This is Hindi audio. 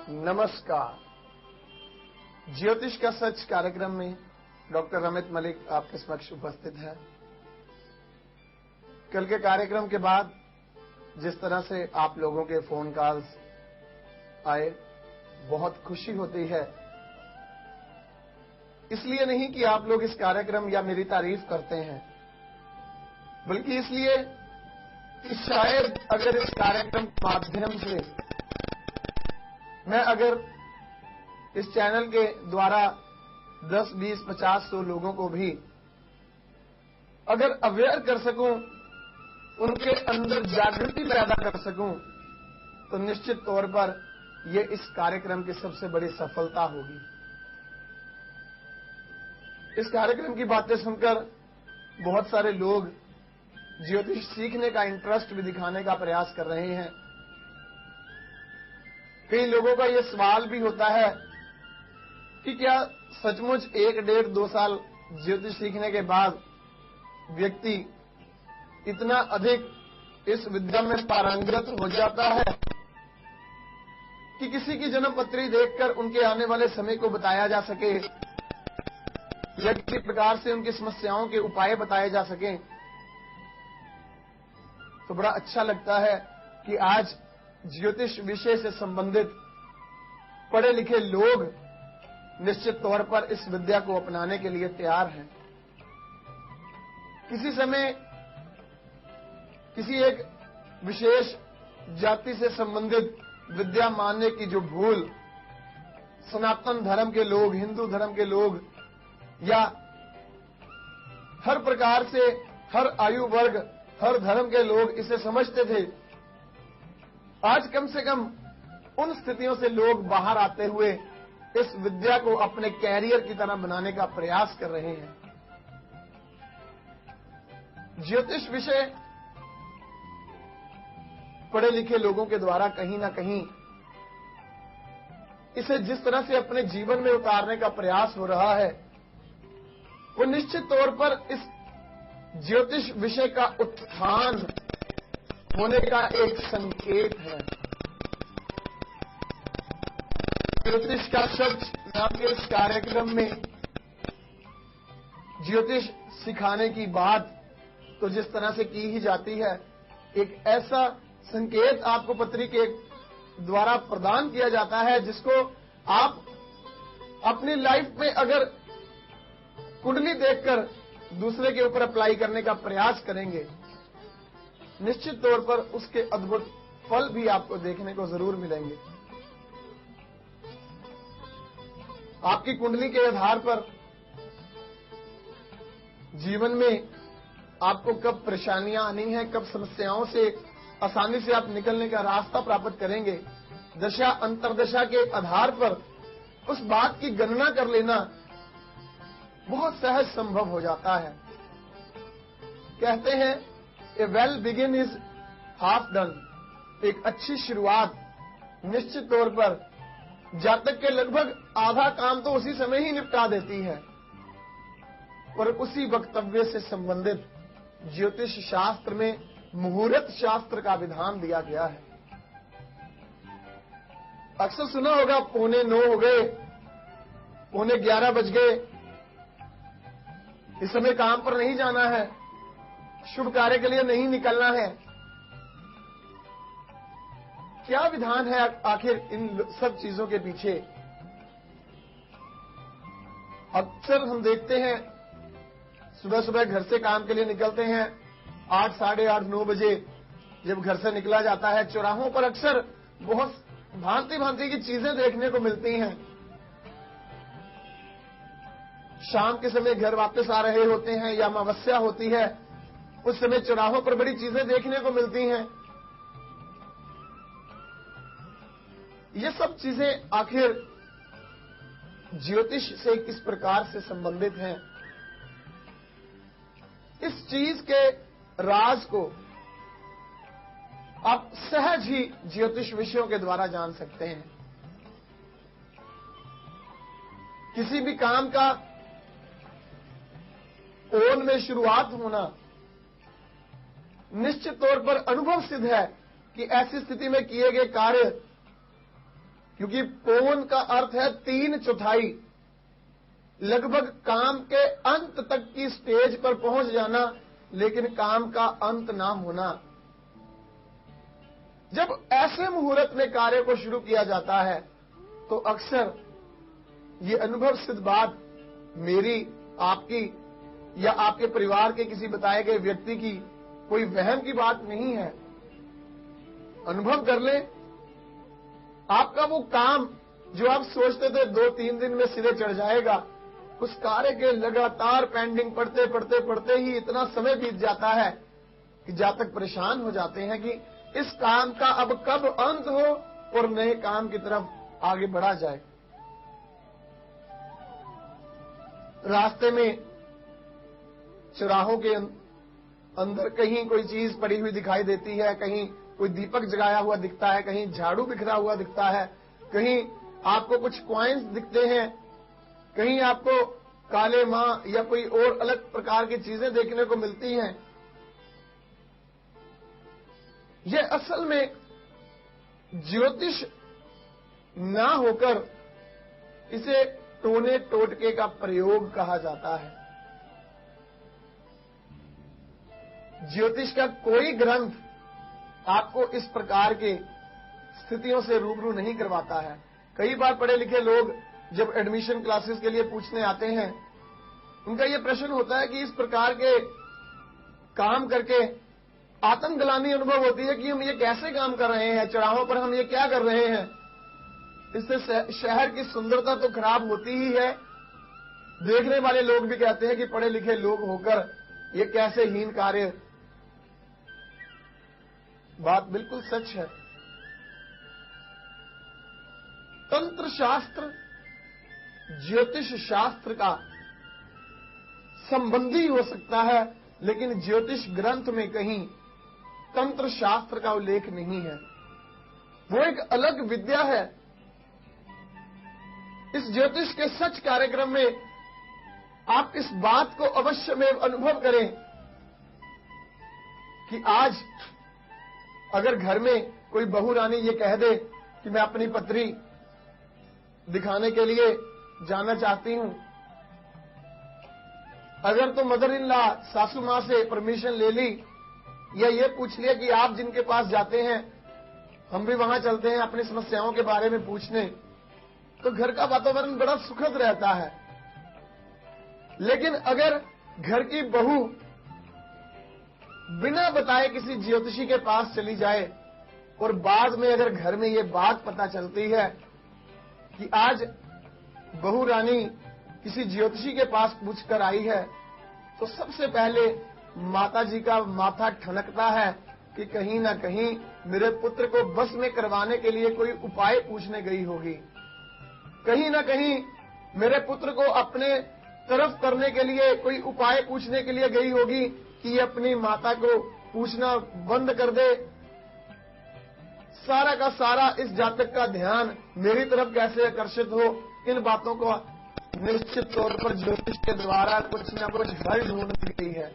नमस्कार। ज्योतिष का सच कार्यक्रम में डॉक्टर रमित मलिक आपके समक्ष उपस्थित है। कल के कार्यक्रम के बाद जिस तरह से आप लोगों के फोन कॉल्स आए, बहुत खुशी होती है। इसलिए नहीं कि आप लोग इस कार्यक्रम या मेरी तारीफ करते हैं, बल्कि इसलिए कि शायद अगर इस कार्यक्रम के माध्यम से मैं अगर इस चैनल के द्वारा 10, 20, 50, 100 लोगों को भी अगर अवेयर कर सकूं, उनके अंदर जागृति पैदा कर सकूं, तो निश्चित तौर पर यह इस कार्यक्रम की सबसे बड़ी सफलता होगी। इस कार्यक्रम की बातें सुनकर बहुत सारे लोग ज्योतिष सीखने का इंटरेस्ट भी दिखाने का प्रयास कर रहे हैं। कई लोगों का यह सवाल भी होता है कि क्या सचमुच 1, 1.5, 2 साल ज्योतिष सीखने के बाद व्यक्ति इतना अधिक इस विद्या में पारंगत हो जाता है कि किसी की जन्म पत्री देखकर उनके आने वाले समय को बताया जा सके या किसी प्रकार से उनकी समस्याओं के उपाय बताए जा सकें। तो बड़ा अच्छा लगता है कि आज ज्योतिष विषय से संबंधित पढ़े लिखे लोग निश्चित तौर पर इस विद्या को अपनाने के लिए तैयार हैं। किसी समय किसी एक विशेष जाति से संबंधित विद्या मानने की जो भूल सनातन धर्म के लोग, हिंदू धर्म के लोग या हर प्रकार से हर आयु वर्ग, हर धर्म के लोग इसे समझते थे, आज कम से कम उन स्थितियों से लोग बाहर आते हुए इस विद्या को अपने कैरियर की तरह बनाने का प्रयास कर रहे हैं। ज्योतिष विषय पढ़े लिखे लोगों के द्वारा कहीं ना कहीं इसे जिस तरह से अपने जीवन में उतारने का प्रयास हो रहा है, वो निश्चित तौर पर इस ज्योतिष विषय का उत्थान होने का एक संकेत है। ज्योतिष का सच नाम के इस कार्यक्रम में ज्योतिष सिखाने की बात तो जिस तरह से की ही जाती है, एक ऐसा संकेत आपको पत्री के द्वारा प्रदान किया जाता है जिसको आप अपनी लाइफ में अगर कुंडली देखकर दूसरे के ऊपर अप्लाई करने का प्रयास करेंगे, निश्चित तौर पर उसके अद्भुत फल भी आपको देखने को जरूर मिलेंगे। आपकी कुंडली के आधार पर जीवन में आपको कब परेशानियां आनी हैं, कब समस्याओं से आसानी से आप निकलने का रास्ता प्राप्त करेंगे, दशा अंतरदशा के आधार पर उस बात की गणना कर लेना बहुत सहज संभव हो जाता है। कहते हैं a well begin is half done. एक अच्छी शुरुआत निश्चित तौर पर जातक के लगभग आधा काम तो उसी समय ही निपटा देती है। और उसी वक्तव्य से संबंधित ज्योतिष शास्त्र में मुहूर्त शास्त्र का विधान दिया गया है। अक्सर सुना होगा 8:45 हो गए, 11:15 बज गए, इस समय काम पर नहीं जाना है, शुभ कार्य के लिए नहीं निकलना है। क्या विधान है आखिर इन सब चीजों के पीछे? अक्सर हम देखते हैं सुबह सुबह घर से काम के लिए निकलते हैं, 8, साढ़े 8, 9 बजे जब घर से निकला जाता है, चौराहों पर अक्सर बहुत भांति भांति की चीजें देखने को मिलती हैं। शाम के समय घर वापस आ रहे होते हैं या अमावस्या होती है, उस समय चौराहों पर बड़ी चीजें देखने को मिलती हैं। ये सब चीजें आखिर ज्योतिष से किस प्रकार से संबंधित हैं? इस चीज के राज को आप सहज ही ज्योतिष विषयों के द्वारा जान सकते हैं। किसी भी काम का ओन में शुरुआत होना निश्चित तौर पर अनुभव सिद्ध है कि ऐसी स्थिति में किए गए कार्य क्योंकि पौन का अर्थ है 3/4, लगभग काम के अंत तक की स्टेज पर पहुंच जाना, लेकिन काम का अंत ना होना। जब ऐसे मुहूर्त में कार्य को शुरू किया जाता है तो अक्सर ये अनुभव सिद्ध बात मेरी, आपकी या आपके परिवार के किसी बताए गए व्यक्ति की कोई वहम की बात नहीं है। अनुभव कर ले, आपका वो काम जो आप सोचते थे 2-3 दिन में सिरे चढ़ जाएगा, उस कार्य के लगातार पेंडिंग पड़ते पड़ते पड़ते ही इतना समय बीत जाता है कि जहां तक परेशान हो जाते हैं कि इस काम का अब कब अंत हो और नए काम की तरफ आगे बढ़ा जाए। रास्ते में चौराहों के अंदर कहीं कोई चीज पड़ी हुई दिखाई देती है, कहीं कोई दीपक जगाया हुआ दिखता है, कहीं झाड़ू बिखरा हुआ दिखता है, कहीं आपको कुछ कॉइन्स दिखते हैं, कहीं आपको काले मां या कोई और अलग प्रकार की चीजें देखने को मिलती हैं। यह असल में ज्योतिष ना होकर इसे टोने टोटके का प्रयोग कहा जाता है। ज्योतिष का कोई ग्रंथ आपको इस प्रकार के स्थितियों से रूबरू नहीं करवाता है। कई बार पढ़े लिखे लोग जब एडमिशन क्लासेस के लिए पूछने आते हैं, उनका यह प्रश्न होता है कि इस प्रकार के काम करके आत्मग्लानि अनुभव होती है कि हम ये कैसे काम कर रहे हैं, चढ़ावों पर हम ये क्या कर रहे हैं। इससे शहर की सुंदरता तो खराब होती ही है। देखने वाले लोग भी कहते हैं कि पढ़े लिखे लोग होकर ये कैसे हीन कार्य। बात बिल्कुल सच है। तंत्र शास्त्र ज्योतिष शास्त्र का संबंधी हो सकता है, लेकिन ज्योतिष ग्रंथ में कहीं तंत्र शास्त्र का उल्लेख नहीं है। वो एक अलग विद्या है। इस ज्योतिष के सच कार्यक्रम में आप इस बात को अवश्य में अनुभव करें कि आज अगर घर में कोई बहू रानी ये कह दे कि मैं अपनी पत्री दिखाने के लिए जाना चाहती हूं, अगर तो मदर इन लॉ सासू मां से परमिशन ले ली या ये पूछ लिया कि आप जिनके पास जाते हैं हम भी वहां चलते हैं अपनी समस्याओं के बारे में पूछने, तो घर का वातावरण बड़ा सुखद रहता है। लेकिन अगर घर की बहू बिना बताए किसी ज्योतिषी के पास चली जाए और बाद में अगर घर में ये बात पता चलती है कि आज बहू रानी किसी ज्योतिषी के पास पूछकर आई है, तो सबसे पहले माताजी का माथा ठनकता है कि कहीं ना कहीं मेरे पुत्र को बस में करवाने के लिए कोई उपाय पूछने गई होगी, कहीं ना कहीं मेरे पुत्र को अपने तरफ करने के लिए कोई उपाय पूछने के लिए गई होगी कि ये अपनी माता को पूछना बंद कर दे। सारा का सारा इस जातक का ध्यान मेरी तरफ कैसे आकर्षित हो, इन बातों को निश्चित तौर पर ज्योतिष के द्वारा कुछ न कुछ हल ढूंढ दी गई है।